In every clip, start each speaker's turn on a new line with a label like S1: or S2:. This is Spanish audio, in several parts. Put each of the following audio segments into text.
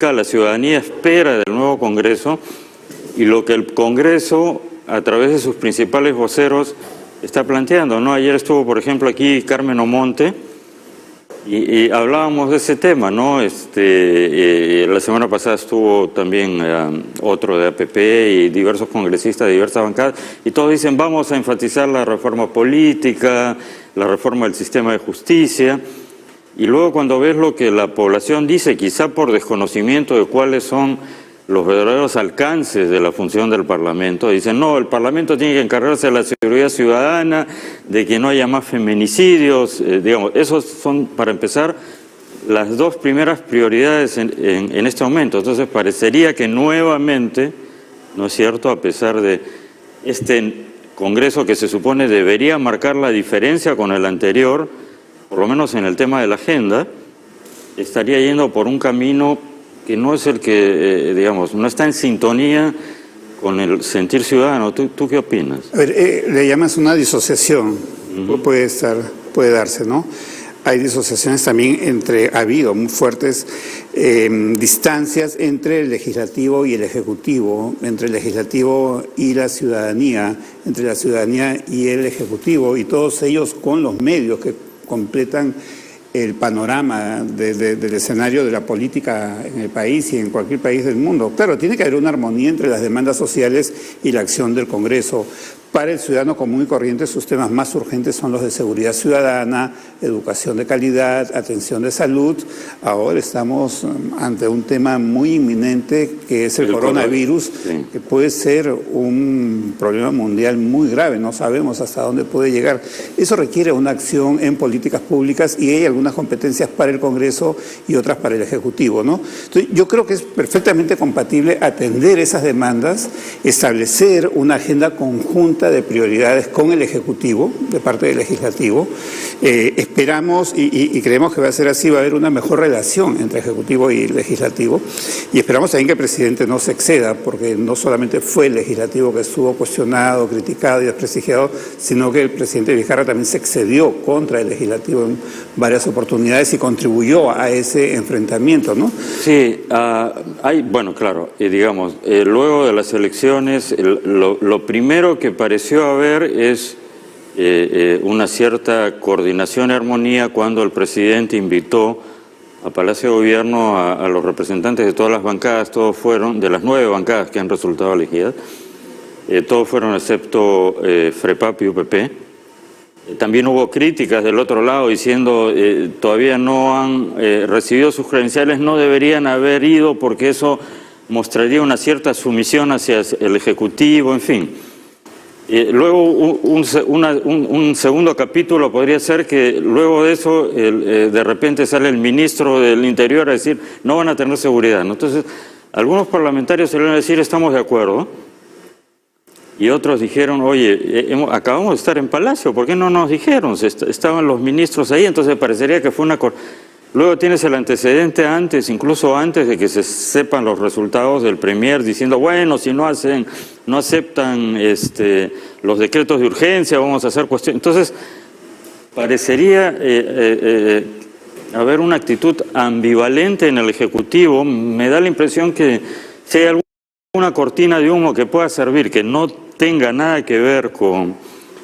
S1: la ciudadanía espera del nuevo Congreso y lo que el Congreso, a través de sus principales voceros, está planteando, ¿no? Ayer estuvo, por ejemplo, aquí Carmen Omonte y hablábamos de ese tema, ¿no? La semana pasada estuvo también otro de APP y diversos congresistas de diversas bancadas, y todos dicen, vamos a enfatizar la reforma política, la reforma del sistema de justicia. Y luego cuando ves lo que la población dice, quizá por desconocimiento de cuáles son los verdaderos alcances de la función del Parlamento, dicen, no, el Parlamento tiene que encargarse de la seguridad ciudadana, de que no haya más feminicidios, digamos, esos son, para empezar, las dos primeras prioridades en este momento. Entonces parecería que nuevamente, ¿no es cierto?, a pesar de este Congreso que se supone debería marcar la diferencia con el anterior, por lo menos en el tema de la agenda, estaría yendo por un camino que no es el que, digamos, no está en sintonía con el sentir ciudadano. ¿Tú qué opinas?
S2: A ver, le llamas una disociación, puede darse, ¿no? Hay disociaciones también ha habido muy fuertes distancias entre el legislativo y el ejecutivo, entre el legislativo y la ciudadanía, entre la ciudadanía y el ejecutivo, y todos ellos con los medios que completan el panorama del escenario de la política en el país y en cualquier país del mundo. Claro, tiene que haber una armonía entre las demandas sociales y la acción del Congreso. Para el ciudadano común y corriente, sus temas más urgentes son los de seguridad ciudadana, educación de calidad, atención de salud. Ahora estamos ante un tema muy inminente que es el coronavirus, sí, que puede ser un problema mundial muy grave. No sabemos hasta dónde puede llegar. Eso requiere una acción en políticas públicas y hay algunas competencias para el Congreso y otras para el Ejecutivo, ¿no? Entonces, yo creo que es perfectamente compatible atender esas demandas, establecer una agenda conjunta de prioridades con el Ejecutivo, de parte del Legislativo. Esperamos y creemos que va a ser así, va a haber una mejor relación entre Ejecutivo y Legislativo, y esperamos también que el presidente no se exceda, porque no solamente fue el Legislativo que estuvo cuestionado, criticado y desprestigiado, sino que el presidente Vizcarra también se excedió contra el Legislativo en varias oportunidades y contribuyó a ese enfrentamiento, ¿no?
S1: Sí, bueno, claro, digamos, luego de las elecciones, lo primero que pareció haber es una cierta coordinación y armonía cuando el presidente invitó a Palacio de Gobierno a los representantes de todas las bancadas, todos fueron, de las 9 bancadas que han resultado elegidas, todos fueron excepto FREPAP y UPP. También hubo críticas del otro lado diciendo todavía no han recibido sus credenciales, no deberían haber ido porque eso mostraría una cierta sumisión hacia el Ejecutivo, en fin. Luego un segundo capítulo podría ser que luego de eso de repente sale el ministro del Interior a decir no van a tener seguridad, ¿no? Entonces algunos parlamentarios se le van a decir estamos de acuerdo, y otros dijeron, oye, acabamos de estar en Palacio, ¿por qué no nos dijeron? Estaban los ministros ahí, entonces parecería que fue una... Luego tienes el antecedente incluso antes de que se sepan los resultados del Premier, diciendo, bueno, si no aceptan los decretos de urgencia, vamos a hacer cuestiones. Entonces, parecería haber una actitud ambivalente en el Ejecutivo. Me da la impresión que si hay alguna cortina de humo que pueda servir, que no tenga nada que ver con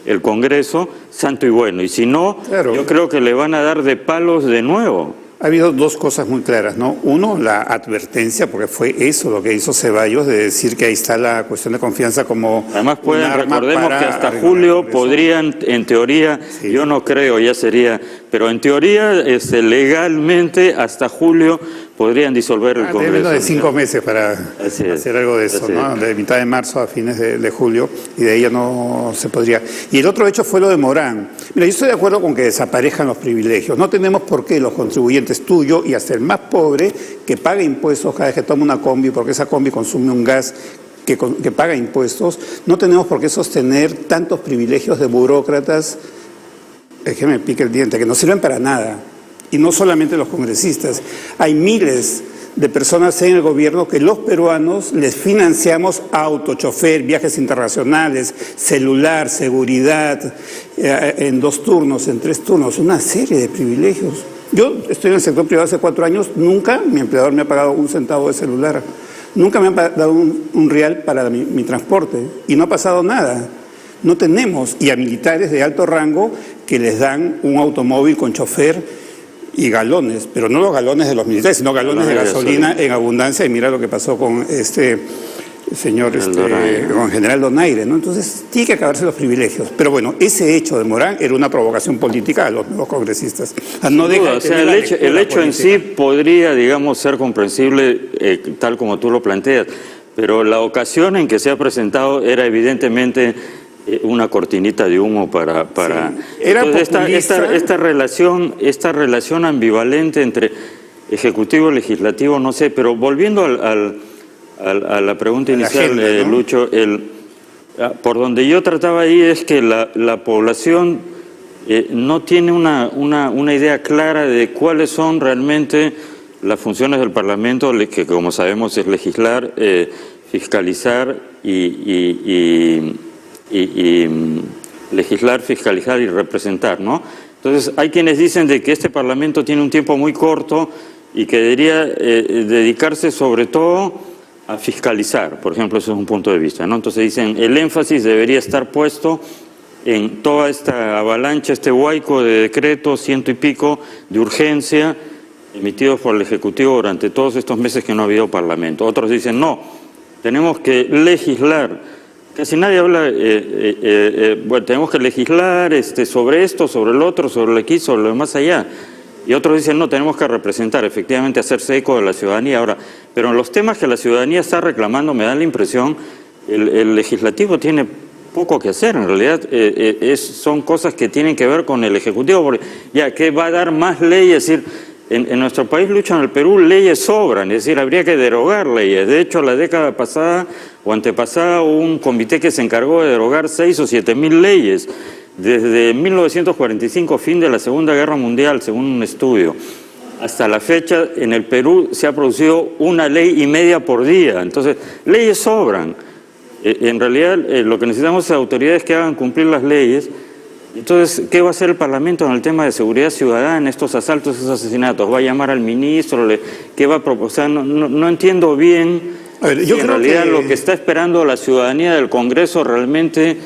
S1: el Congreso, santo y bueno. Y si no, claro, yo creo que le van a dar de palos de nuevo.
S2: Ha habido dos cosas muy claras, ¿no? Uno, la advertencia, porque fue eso lo que hizo Ceballos, de decir que ahí está la cuestión de confianza como...
S1: Además, recordemos que hasta julio podrían, en teoría, sí, yo no creo, ya sería, pero en teoría, legalmente, hasta julio podrían disolver el Congreso.
S2: Menos de 5 meses para hacer algo de eso, ¿no? De mitad de marzo a fines de julio, y de ahí ya no se podría. Y el otro hecho fue lo de Morán. Mira, yo estoy de acuerdo con que desaparezcan los privilegios. No tenemos por qué los contribuyentes, tuyo y hasta el más pobre, que pague impuestos cada vez que toma una combi, porque esa combi consume un gas que paga impuestos, no tenemos por qué sostener tantos privilegios de burócratas, que me pique el diente, que no sirven para nada. Y no solamente los congresistas, hay miles de personas en el gobierno que los peruanos les financiamos auto, chofer, viajes internacionales, celular, seguridad, en 2 turnos, en 3 turnos, una serie de privilegios Yo estoy en el sector privado hace 4 años, nunca mi empleador me ha pagado un centavo de celular, nunca me han dado un real para mi transporte y no ha pasado nada. No tenemos, y a militares de alto rango que les dan un automóvil con chofer y galones, pero no los galones de los militares, sino galones de gasolina en abundancia, y mira lo que pasó con señor, con General Donaire, ¿no? Entonces, tiene que acabarse los privilegios. Pero bueno, ese hecho de Morán era una provocación política a los nuevos congresistas.
S1: No deja o sea, el hecho en sí podría, digamos, ser comprensible tal como tú lo planteas, pero la ocasión en que se ha presentado era evidentemente una cortinita de humo para
S2: sí. Era
S1: esta relación ambivalente entre ejecutivo y legislativo, no sé, pero volviendo a la pregunta inicial, agenda, ¿no? Lucho, por donde yo trataba ahí es que la población no tiene una idea clara de cuáles son realmente las funciones del Parlamento, que como sabemos es legislar, fiscalizar legislar, fiscalizar y representar, ¿no? Entonces hay quienes dicen de que este Parlamento tiene un tiempo muy corto y que debería dedicarse sobre todo a fiscalizar, por ejemplo, ese es un punto de vista, ¿no? Entonces dicen, el énfasis debería estar puesto en toda esta avalancha, este huaico de decretos, 100 y pico de urgencia, emitidos por el Ejecutivo durante todos estos meses que no ha habido Parlamento. Otros dicen, no, tenemos que legislar. Casi nadie habla, bueno, tenemos que legislar sobre esto, sobre el otro, sobre lo aquí, sobre lo más allá. Y otros dicen, no, tenemos que representar, efectivamente, hacerse eco de la ciudadanía. Ahora, pero en los temas que la ciudadanía está reclamando, me da la impresión, el legislativo tiene poco que hacer. En realidad, son cosas que tienen que ver con el Ejecutivo, porque ya que va a dar más leyes, es decir, en nuestro país, Lucho, en el Perú, leyes sobran, es decir, habría que derogar leyes. De hecho, la década pasada o antepasada hubo un comité que se encargó de derogar 6 o 7 mil leyes. Desde 1945, fin de la Segunda Guerra Mundial, según un estudio, hasta la fecha en el Perú se ha producido 1,5 leyes por día. Entonces, leyes sobran. En realidad, lo que necesitamos es autoridades que hagan cumplir las leyes. Entonces, ¿qué va a hacer el Parlamento en el tema de seguridad ciudadana, estos asaltos, estos asesinatos? ¿Va a llamar al ministro? ¿Qué va a proponer? No entiendo bien si en realidad lo que está esperando la ciudadanía del Congreso realmente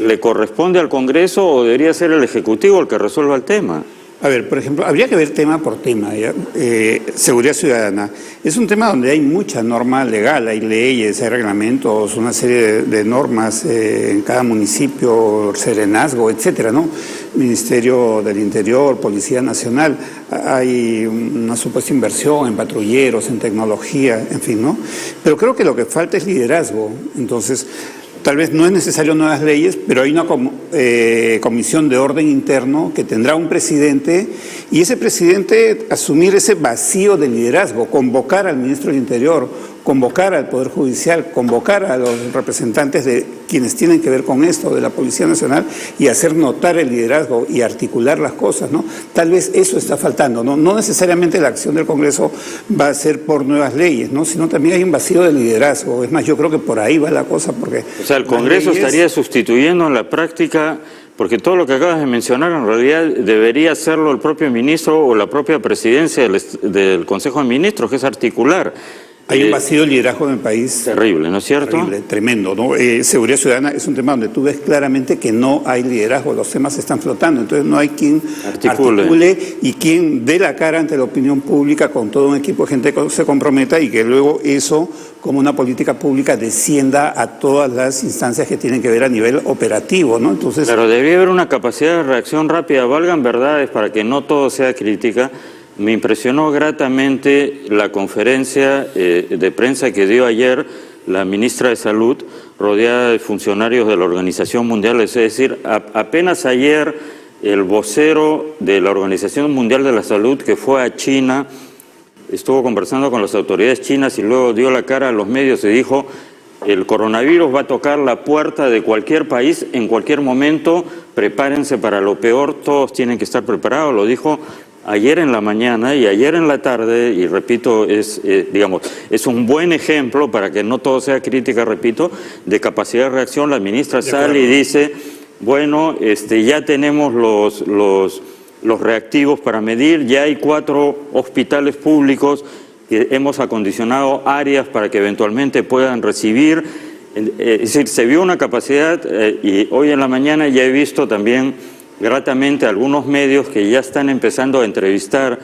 S1: le corresponde al Congreso o debería ser el Ejecutivo el que resuelva el tema.
S2: A ver, por ejemplo, habría que ver tema por tema. Seguridad ciudadana es un tema donde hay mucha norma legal, hay leyes, hay reglamentos, una serie de normas en cada municipio, serenazgo, etcétera, ¿no? Ministerio del Interior, Policía Nacional, hay una supuesta inversión en patrulleros, en tecnología, en fin, ¿no? Pero creo que lo que falta es liderazgo. Entonces, tal vez no es necesario nuevas leyes, pero hay una comisión de orden interno que tendrá un presidente y ese presidente asumir ese vacío de liderazgo, convocar al ministro del Interior, convocar al Poder Judicial, convocar a los representantes de quienes tienen que ver con esto, de la Policía Nacional, y hacer notar el liderazgo y articular las cosas, ¿no? Tal vez eso está faltando, ¿no? No necesariamente la acción del Congreso va a ser por nuevas leyes, ¿no? Sino también hay un vacío de liderazgo. Es más, yo creo que por ahí va la cosa, porque...
S1: O sea, el Congreso estaría sustituyendo en la práctica, porque todo lo que acabas de mencionar en realidad debería hacerlo el propio ministro o la propia presidencia del Consejo de Ministros, que es articular.
S2: Hay un vacío de liderazgo en el país.
S1: Terrible, ¿no es cierto?
S2: Terrible, tremendo, ¿no? Seguridad ciudadana es un tema donde tú ves claramente que no hay liderazgo, los temas están flotando, entonces no hay quien articule y quien dé la cara ante la opinión pública con todo un equipo de gente que se comprometa y que luego eso, como una política pública, descienda a todas las instancias que tienen que ver a nivel operativo, ¿no? Entonces,
S1: pero debería haber una capacidad de reacción rápida, valgan verdades para que no todo sea crítica. Me impresionó gratamente la conferencia de prensa que dio ayer la ministra de Salud, rodeada de funcionarios de la Organización Mundial. Es decir, apenas ayer el vocero de la Organización Mundial de la Salud, que fue a China, estuvo conversando con las autoridades chinas y luego dio la cara a los medios y dijo: el coronavirus va a tocar la puerta de cualquier país en cualquier momento, prepárense para lo peor, todos tienen que estar preparados. Lo dijo ayer en la mañana y ayer en la tarde, y repito, digamos, es un buen ejemplo para que no todo sea crítica, repito, de capacidad de reacción. La ministra sale y dice, bueno, ya tenemos los reactivos para medir. Ya hay 4 hospitales públicos que hemos acondicionado áreas para que eventualmente puedan recibir. Es decir, se vio una capacidad y hoy en la mañana ya he visto también gratamente algunos medios que ya están empezando a entrevistar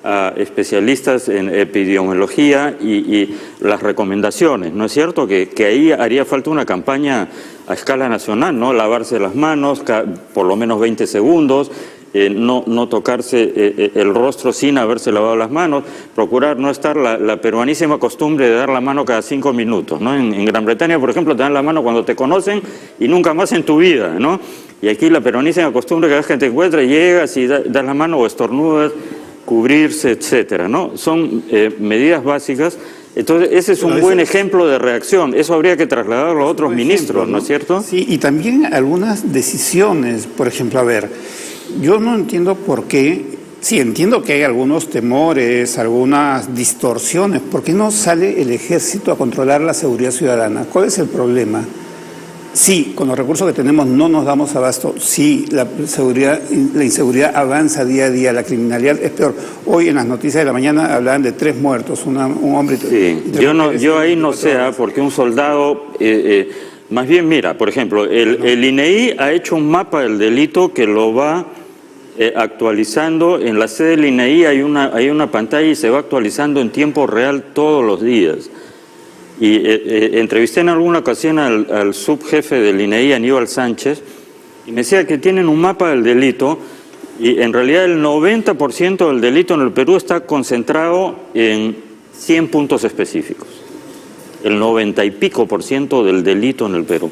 S1: a especialistas en epidemiología y las recomendaciones, ¿no es cierto? Que ahí haría falta una campaña a escala nacional, ¿no? Lavarse las manos por lo menos 20 segundos, no tocarse el rostro sin haberse lavado las manos, procurar no estar la peruanísima costumbre de dar la mano cada 5 minutos, ¿no? En Gran Bretaña, por ejemplo, te dan la mano cuando te conocen y nunca más en tu vida, ¿no? Y aquí la peruanísima costumbre, cada vez que te encuentras, llegas y das la mano o estornudas, cubrirse, etcétera, ¿no? Son medidas básicas. Entonces, ese es un buen ejemplo de reacción. Eso habría que trasladarlo a otros ministros, ¿no es cierto?
S2: Sí, y también algunas decisiones. Por ejemplo, a ver, yo no entiendo por qué, sí, entiendo que hay algunos temores, algunas distorsiones. ¿Por qué no sale el ejército a controlar la seguridad ciudadana? ¿Cuál es el problema? Sí, con los recursos que tenemos no nos damos abasto. Sí, la inseguridad avanza día a día, la criminalidad es peor. Hoy en las noticias de la mañana hablaban de 3 muertos, un hombre...
S1: Sí, yo ahí no sé, porque un soldado... más bien, mira, por ejemplo, el INEI ha hecho un mapa del delito que lo va actualizando. En la sede del INEI hay una pantalla y se va actualizando en tiempo real todos los días. Y entrevisté en alguna ocasión al subjefe del INEI, Aníbal Sánchez, y me decía que tienen un mapa del delito y en realidad el 90% del delito en el Perú está concentrado en 100 puntos específicos. El 90 y pico % del delito en el Perú.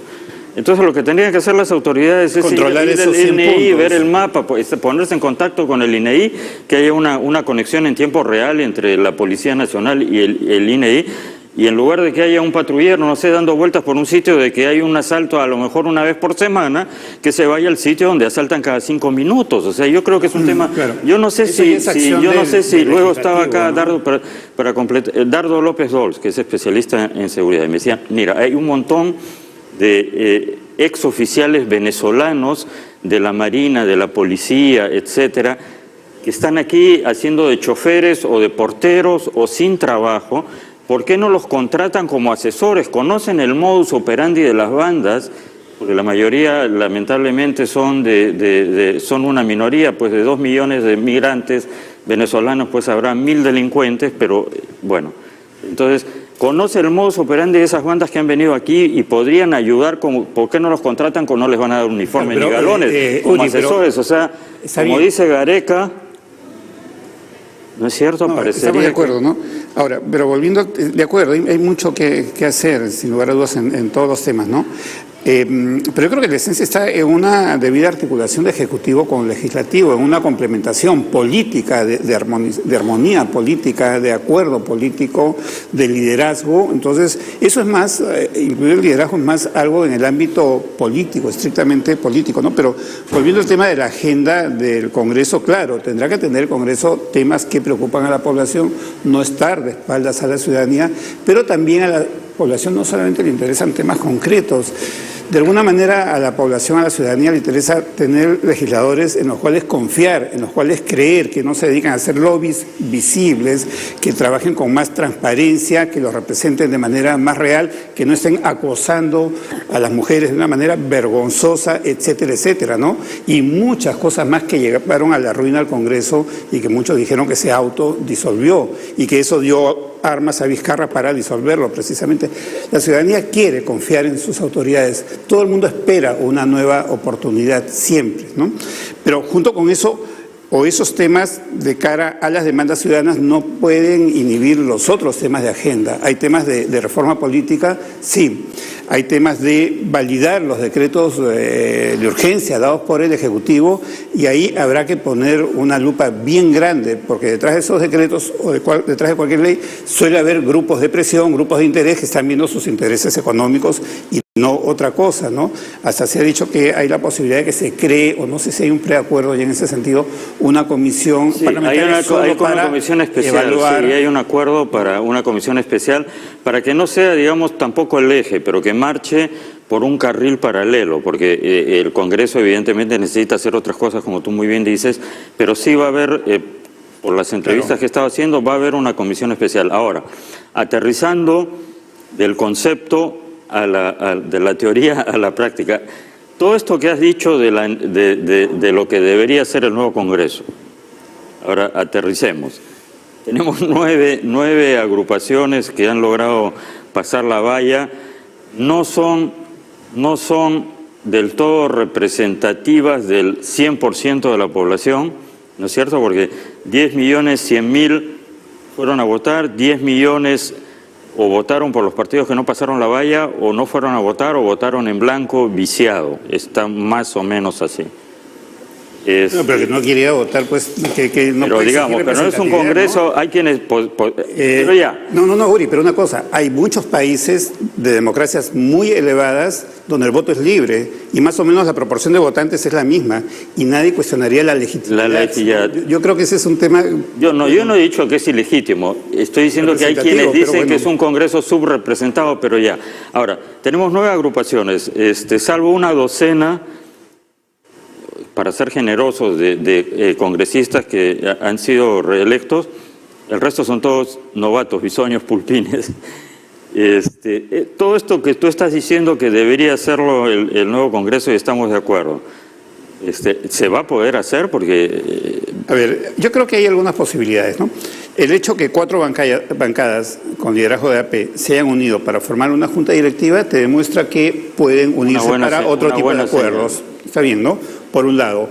S1: Entonces lo que tendrían que hacer las autoridades es
S2: controlar
S1: ir al INEI, ver el mapa, ponerse en contacto con el INEI, que haya una conexión en tiempo real entre la Policía Nacional y el INEI, y en lugar de que haya un patrullero, no sé, dando vueltas por un sitio de que hay un asalto a lo mejor una vez por semana, que se vaya al sitio donde asaltan cada 5 minutos. O sea, yo creo que es un tema...
S2: Claro.
S1: Yo no sé si luego estaba acá,
S2: ¿no?
S1: Dardo, para completar, Dardo López Dols, que es especialista en seguridad, y me decía, mira, hay un montón de exoficiales venezolanos de la Marina, de la Policía, etcétera, que están aquí haciendo de choferes o de porteros o sin trabajo. ¿Por qué no los contratan como asesores? Conocen el modus operandi de las bandas, porque la mayoría lamentablemente son una minoría, pues de 2 millones de migrantes venezolanos, pues habrá 1000 delincuentes, pero bueno, entonces conoce el modus operandi de esas bandas que han venido aquí y podrían ayudar. ¿Por qué no los contratan cuando no les van a dar uniforme ni galones como asesores? O sea, como dice Gareca, ¿no es cierto?
S2: No, estamos de acuerdo, ¿no? Ahora, pero volviendo, de acuerdo, hay mucho que hacer, sin lugar a dudas, en todos los temas, ¿no? Pero yo creo que la esencia está en una debida articulación de Ejecutivo con Legislativo, en una complementación política, de armonía política, de acuerdo político, de liderazgo. Entonces, eso es más, incluir el liderazgo es más algo en el ámbito político, estrictamente político, ¿no? Pero volviendo al tema de la agenda del Congreso, claro, tendrá que tener el Congreso temas que preocupan a la población, no estar de espaldas a la ciudadanía, pero también a la población no solamente le interesan temas concretos. De alguna manera a la población, a la ciudadanía le interesa tener legisladores en los cuales confiar, en los cuales creer, que no se dedican a hacer lobbies visibles, que trabajen con más transparencia, que los representen de manera más real, que no estén acosando a las mujeres de una manera vergonzosa, etcétera, etcétera, ¿no? Y muchas cosas más que llegaron a la ruina al Congreso y que muchos dijeron que se autodisolvió y que eso dio armas a Vizcarra para disolverlo precisamente. La ciudadanía quiere confiar en sus autoridades. Todo el mundo espera una nueva oportunidad siempre, ¿no? Pero junto con eso, o esos temas de cara a las demandas ciudadanas no pueden inhibir los otros temas de agenda. Hay temas de reforma política, sí. Hay temas de validar los decretos de urgencia dados por el Ejecutivo y ahí habrá que poner una lupa bien grande porque detrás de esos decretos o detrás de cualquier ley suele haber grupos de presión, grupos de interés que están viendo sus intereses económicos y no otra cosa, ¿no? Hasta se ha dicho que hay la posibilidad de que se cree, o no sé si hay un preacuerdo ya en ese sentido, una comisión parlamentaria
S1: hay una comisión especial,
S2: evaluar.
S1: Sí, hay un acuerdo para una comisión especial, para que no sea, digamos, tampoco el eje, pero que marche por un carril paralelo, porque el Congreso evidentemente necesita hacer otras cosas, como tú muy bien dices, pero sí va a haber, por las entrevistas que estaba haciendo, va a haber una comisión especial. Ahora, aterrizando del concepto de la teoría a la práctica, todo esto que has dicho de lo que debería ser el nuevo Congreso, ahora aterricemos. Tenemos nueve agrupaciones que han logrado pasar la valla, no son del todo representativas del 100% de la población, ¿no es cierto? Porque 10.100.000 fueron a votar, 10 millones o votaron por los partidos que no pasaron la valla, o no fueron a votar, o votaron en blanco viciado. Está más o menos así.
S2: No, pero que no quería votar, pues, que no
S1: pero
S2: puede
S1: digamos, pero no es un congreso, ¿no? Hay quienes... pero ya.
S2: No, Uri, pero una cosa, hay muchos países de democracias muy elevadas donde el voto es libre y más o menos la proporción de votantes es la misma y nadie cuestionaría la legitimidad. Yo creo que ese es un tema...
S1: Yo no he dicho que es ilegítimo, estoy diciendo que hay quienes dicen que es un congreso subrepresentado, pero ya. Ahora, tenemos 9 agrupaciones, salvo una docena, para ser generosos, de congresistas que han sido reelectos, el resto son todos novatos, bisoños, pulpines. Todo esto que tú estás diciendo que debería hacerlo el nuevo Congreso, y estamos de acuerdo, ¿se va a poder hacer? Porque...
S2: A ver, yo creo que hay algunas posibilidades, ¿no? El hecho que 4 bancadas con liderazgo de AP se hayan unido para formar una junta directiva te demuestra que pueden unirse para otro tipo de acuerdos. Está bien, ¿no? Por un lado.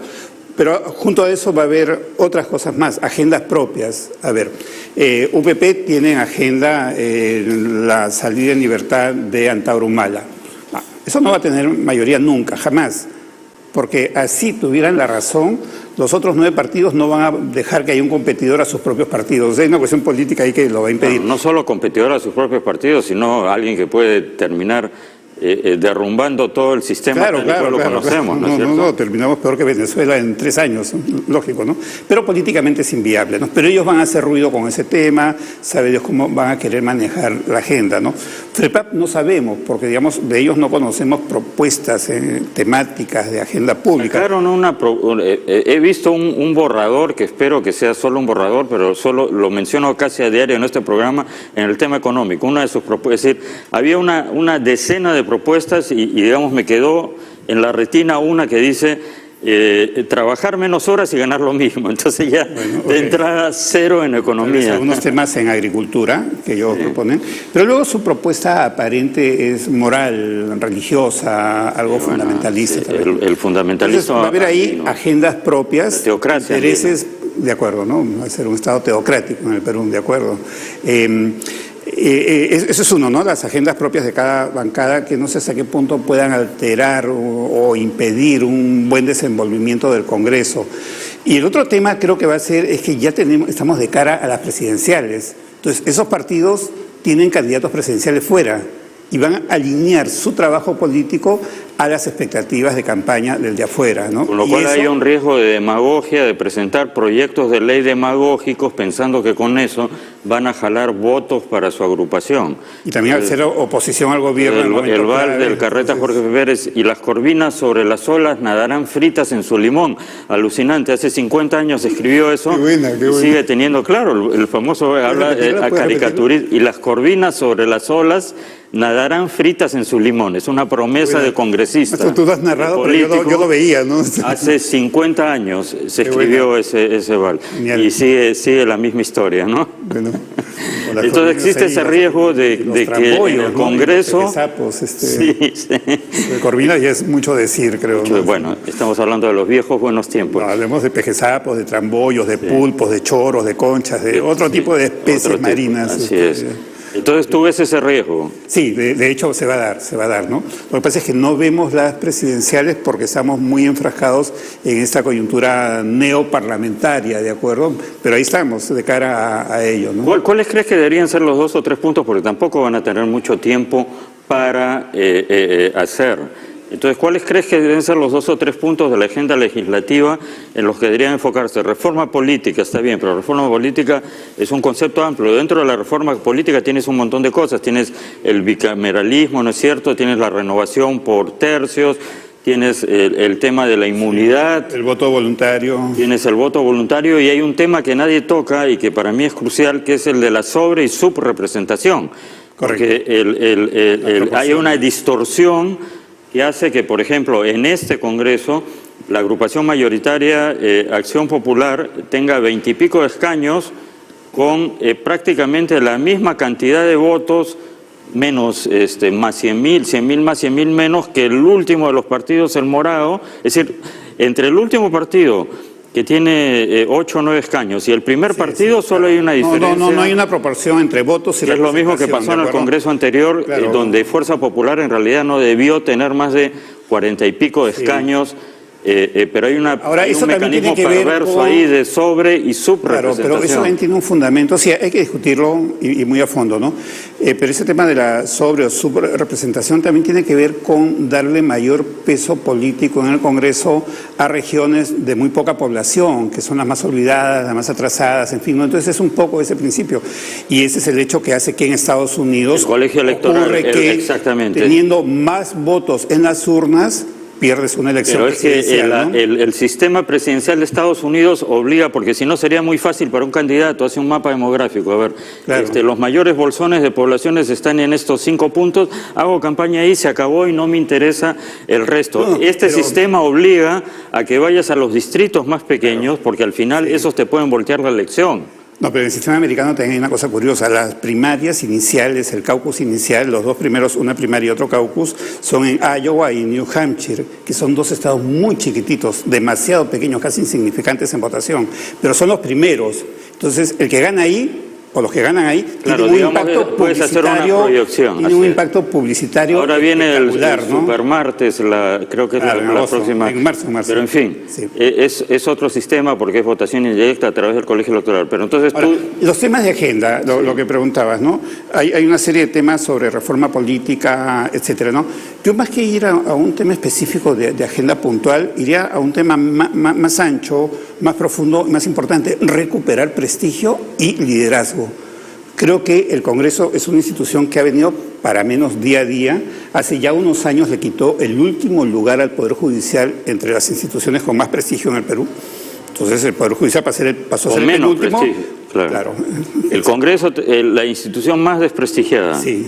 S2: Pero junto a eso va a haber otras cosas más, agendas propias. A ver, UPP tiene en agenda la salida en libertad de Antauro Humala. Eso no va a tener mayoría nunca, jamás. Porque así tuvieran la razón, los otros 9 partidos no van a dejar que haya un competidor a sus propios partidos. Hay una cuestión política ahí que lo va a impedir.
S1: No solo competidor a sus propios partidos, sino alguien que puede terminar derrumbando todo el sistema tal y cual lo conocemos, ¿no es cierto?
S2: No, terminamos peor que Venezuela en 3 años, lógico, ¿no? Pero políticamente es inviable, ¿no? Pero ellos van a hacer ruido con ese tema, sabe Dios cómo van a querer manejar la agenda, ¿no? FREPAP no sabemos, porque digamos, de ellos no conocemos propuestas temáticas de agenda pública.
S1: He visto un borrador, que espero que sea solo un borrador, pero solo lo menciono casi a diario en este programa, en el tema económico. Una de sus propuestas, es decir, había una decena de propuestas y digamos me quedó en la retina una que dice trabajar menos horas y ganar lo mismo. Entonces ya de entrada 0 en economía.
S2: Algunos temas en agricultura que ellos proponen, pero luego su propuesta aparente es moral, religiosa, algo fundamentalista.
S1: El fundamentalismo.
S2: Entonces, va a haber ahí agendas propias,
S1: teocracia,
S2: intereses, de acuerdo, ¿no? Va a ser un Estado teocrático en el Perú, de acuerdo. Eso es uno, ¿no? Las agendas propias de cada bancada que no sé hasta qué punto puedan alterar o impedir un buen desenvolvimiento del Congreso. Y el otro tema creo que va a ser es que ya estamos de cara a las presidenciales. Entonces, esos partidos tienen candidatos presidenciales fuera y van a alinear su trabajo político a las expectativas de campaña del de afuera, ¿no?
S1: Con lo cual hay un riesgo de demagogia, de presentar proyectos de ley demagógicos pensando que con eso van a jalar votos para su agrupación.
S2: Y también hacer oposición al gobierno.
S1: El Val del Carreta Jorge Pérez, y las corvinas sobre las olas nadarán fritas en su limón. Alucinante, hace 50 años escribió eso.
S2: Qué buena.
S1: Y sigue teniendo, claro, el famoso habla a caricaturismo. Y las corvinas sobre las olas nadarán fritas en su limón. Es una promesa de congresista.
S2: Esto tú lo has narrado, pero yo lo veía, ¿no?
S1: Hace 50 años se escribió ese Val. Y sigue la misma historia, ¿no?
S2: Bueno,
S1: entonces existe ese riesgo de que en el Congreso...
S2: De Corvina ya es mucho decir, creo.
S1: Bueno, estamos hablando de los viejos buenos tiempos.
S2: No, hablemos de pejezapos, de trambollos, de pulpos, de choros, de conchas, de otro tipo de especies marinas.
S1: Así es. Entonces, ¿tú ves ese riesgo?
S2: Sí, de hecho se va a dar, ¿no? Lo que pasa es que no vemos las presidenciales porque estamos muy enfrascados en esta coyuntura neoparlamentaria, ¿de acuerdo? Pero ahí estamos, de cara a ello, ¿no?
S1: ¿Cuáles crees que deberían ser los 2 o 3 puntos? Porque tampoco van a tener mucho tiempo para hacer. Entonces, ¿cuáles crees que deben ser los 2 o 3 puntos de la agenda legislativa en los que deberían enfocarse? Reforma política, está bien, pero reforma política es un concepto amplio. Dentro de la reforma política tienes un montón de cosas. Tienes el bicameralismo, ¿no es cierto? Tienes la renovación por tercios, tienes el tema de la inmunidad.
S2: El voto voluntario.
S1: Tienes el voto voluntario y hay un tema que nadie toca y que para mí es crucial, que es el de la sobre- y subrepresentación.
S2: Correcto.
S1: Porque hay una distorsión que hace que, por ejemplo, en este Congreso, la agrupación mayoritaria Acción Popular tenga 20 y pico de escaños con prácticamente la misma cantidad de votos, menos más 100.000 más 100.000 menos que el último de los partidos, el Morado. Es decir, entre el último partido, que tiene 8 o 9 escaños, y el primer partido solo hay una diferencia.
S2: No hay una proporción entre votos y
S1: es lo mismo que pasó en el Congreso anterior, claro, donde Fuerza Popular en realidad no debió tener más de 40 y pico de escaños, pero hay un mecanismo perverso ahí de sobre- y subrepresentación.
S2: Claro, pero eso también tiene un fundamento, sí, hay que discutirlo y muy a fondo, ¿no? Pero ese tema de la sobre- o subrepresentación también tiene que ver con darle mayor peso político en el Congreso a regiones de muy poca población, que son las más olvidadas, las más atrasadas, en fin, ¿no? Entonces es un poco ese principio. Y ese es el hecho que hace que en Estados Unidos
S1: el colegio electoral,
S2: ocurre que
S1: exactamente,
S2: teniendo más votos en las urnas, pierdes una elección presidencial,
S1: pero es que
S2: ¿no?
S1: el sistema presidencial de Estados Unidos obliga, porque si no sería muy fácil para un candidato, hace un mapa demográfico, a ver,
S2: claro,
S1: los mayores bolsones de poblaciones están en estos 5 puntos, hago campaña ahí, se acabó y no me interesa el resto. Sistema obliga a que vayas a los distritos más pequeños, porque al final esos te pueden voltear la elección.
S2: No, pero en el sistema americano también hay una cosa curiosa. Las primarias iniciales, el caucus inicial, los 2 primeros, una primaria y otro caucus, son en Iowa y New Hampshire, que son 2 estados muy chiquititos, demasiado pequeños, casi insignificantes en votación, pero son los primeros. Entonces, el que gana ahí, o los que ganan ahí,
S1: claro,
S2: tienen un impacto
S1: puedes hacer una proyección.
S2: Tienen un impacto publicitario.
S1: Ahora viene el
S2: ¿no?
S1: Supermartes, creo que es la próxima.
S2: En marzo.
S1: Pero en fin, sí, es otro sistema porque es votación indirecta a través del colegio electoral. Pero entonces
S2: ahora, los temas de agenda, lo que preguntabas, ¿no? Hay una serie de temas sobre reforma política, etcétera, ¿no? Yo más que ir a un tema específico de agenda puntual, iría a un tema más ancho, más profundo, más importante, recuperar prestigio y liderazgo. Creo que el Congreso es una institución que ha venido para menos día a día. Hace ya unos años le quitó el último lugar al Poder Judicial entre las instituciones con más prestigio en el Perú. Entonces el Poder Judicial pasó a ser el penúltimo.
S1: Claro. El Congreso, la institución más desprestigiada.
S2: Sí,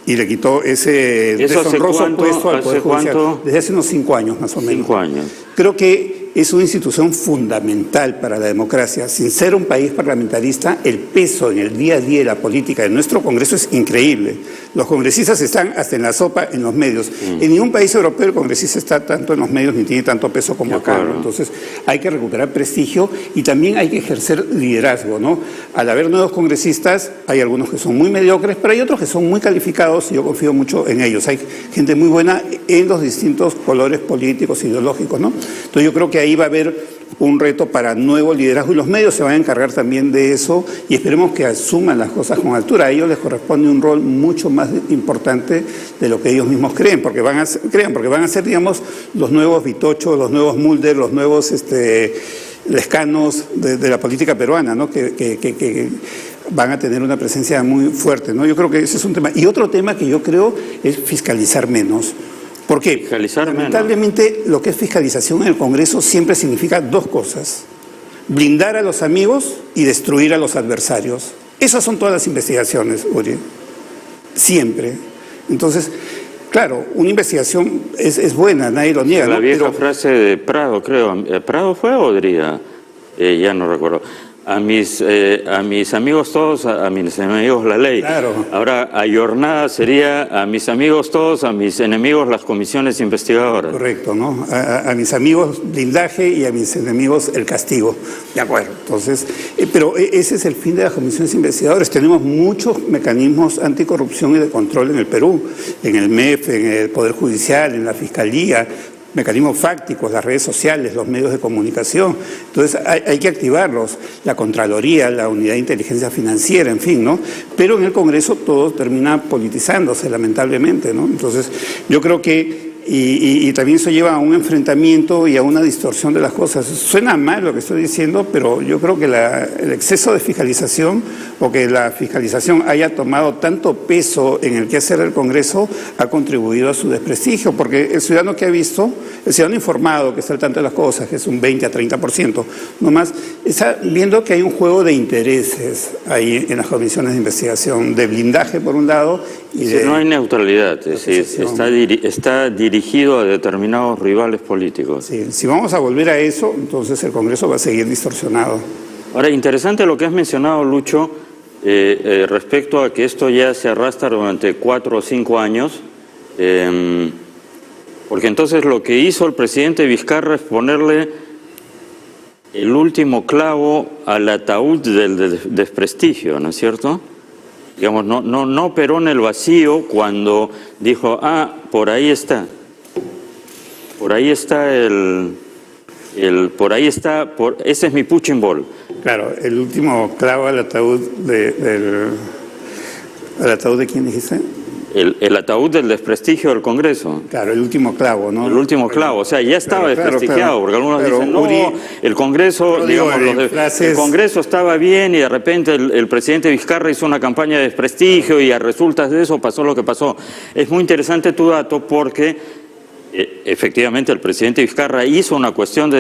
S2: y le quitó ese deshonroso puesto al Poder Judicial. Desde hace unos 5 años más o menos.
S1: 5 años.
S2: Creo que es una institución fundamental para la democracia. Sin ser un país parlamentarista, el peso en el día a día de la política de nuestro Congreso es increíble. Los congresistas están hasta en la sopa en los medios. En ningún país europeo el congresista está tanto en los medios ni tiene tanto peso como acá, ¿no? Entonces hay que recuperar prestigio y también hay que ejercer liderazgo, ¿no? Al haber nuevos congresistas, hay algunos que son muy mediocres, pero hay otros que son muy calificados y yo confío mucho en ellos. Hay gente muy buena en los distintos colores políticos, ideológicos, ¿no? Entonces yo creo que ahí va a haber un reto para nuevo liderazgo y los medios se van a encargar también de eso y esperemos que asuman las cosas con altura. A ellos les corresponde un rol mucho más importante de lo que ellos mismos creen, porque van a ser, digamos, los nuevos Vitocho, los nuevos Mulder, los nuevos Lescanos de la política peruana, ¿no? Que van a tener una presencia muy fuerte, ¿no? Yo creo que ese es un tema. Y otro tema que yo creo es fiscalizar menos. ¿Por qué? Lamentablemente lo que es fiscalización en el Congreso siempre significa 2 cosas: blindar a los amigos y destruir a los adversarios. Esas son todas las investigaciones, Uri. Siempre. Entonces, claro, una investigación es buena, nadie lo niega.
S1: La vieja frase de Prado, creo. ¿Prado fue o Odría? Ya no recuerdo. A mis amigos todos, a mis enemigos la ley.
S2: Claro.
S1: Ahora, ayornada sería a mis amigos todos, a mis enemigos las comisiones investigadoras.
S2: Correcto, ¿no? A mis amigos blindaje y a mis enemigos el castigo. De acuerdo. Entonces, pero ese es el fin de las comisiones investigadoras. Tenemos muchos mecanismos anticorrupción y de control en el Perú, en el MEF, en el Poder Judicial, en la Fiscalía. mecanismos fácticos, las redes sociales, los medios de comunicación. Entonces hay que activarlos, la Contraloría, la Unidad de Inteligencia Financiera, en fin, ¿no? Pero en el Congreso todo termina politizándose, lamentablemente, ¿no? Entonces yo creo que y también eso lleva a un enfrentamiento y a una distorsión de las cosas. Suena mal lo que estoy diciendo, pero yo creo que el exceso de fiscalización o que la fiscalización haya tomado tanto peso en el quehacer del Congreso ha contribuido a su desprestigio, porque el ciudadano que ha visto, el ciudadano informado que está al tanto de las cosas, que es un 20 a 30%, nomás está viendo que hay un juego de intereses ahí en las comisiones de investigación, de blindaje por un lado y de...
S1: No hay neutralidad, es decir, está dirigido a determinados rivales políticos.
S2: Sí, si vamos a volver a eso, entonces el Congreso va a seguir distorsionado.
S1: Ahora, interesante lo que has mencionado, Lucho, respecto a que esto ya se arrastra durante 4 o 5 años, porque entonces lo que hizo el presidente Vizcarra es ponerle el último clavo al ataúd del desprestigio, ¿no es cierto? Digamos, no operó en el vacío cuando dijo, por ahí está. Por ahí está ese es mi punching ball.
S2: Claro, el último clavo al ataúd ¿al ataúd de quién dijiste?
S1: El ataúd del desprestigio del Congreso.
S2: Claro, el último clavo, ¿no?
S1: El último clavo, o sea, ya estaba desprestigiado, porque algunos dicen, no, el Congreso, digamos, el Congreso estaba bien y de repente el presidente Vizcarra hizo una campaña de desprestigio y a resultas de eso pasó lo que pasó. Es muy interesante tu dato porque efectivamente el presidente Vizcarra hizo una cuestión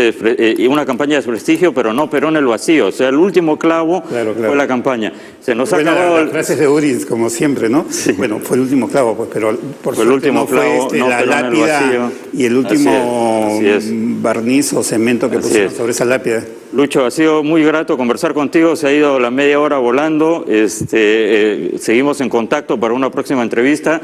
S1: una campaña de desprestigio, pero no operó en el vacío. O sea, el último clavo fue la campaña. Se nos ha acabado
S2: las frases de Uriz, como siempre, ¿no? Sí. Bueno, fue el último clavo, pues, pero por
S1: suerte el último clavo,
S2: fue la lápida y el último barniz o cemento que pusieron sobre esa lápida.
S1: Lucho, ha sido muy grato conversar contigo, se ha ido la media hora volando, seguimos en contacto para una próxima entrevista.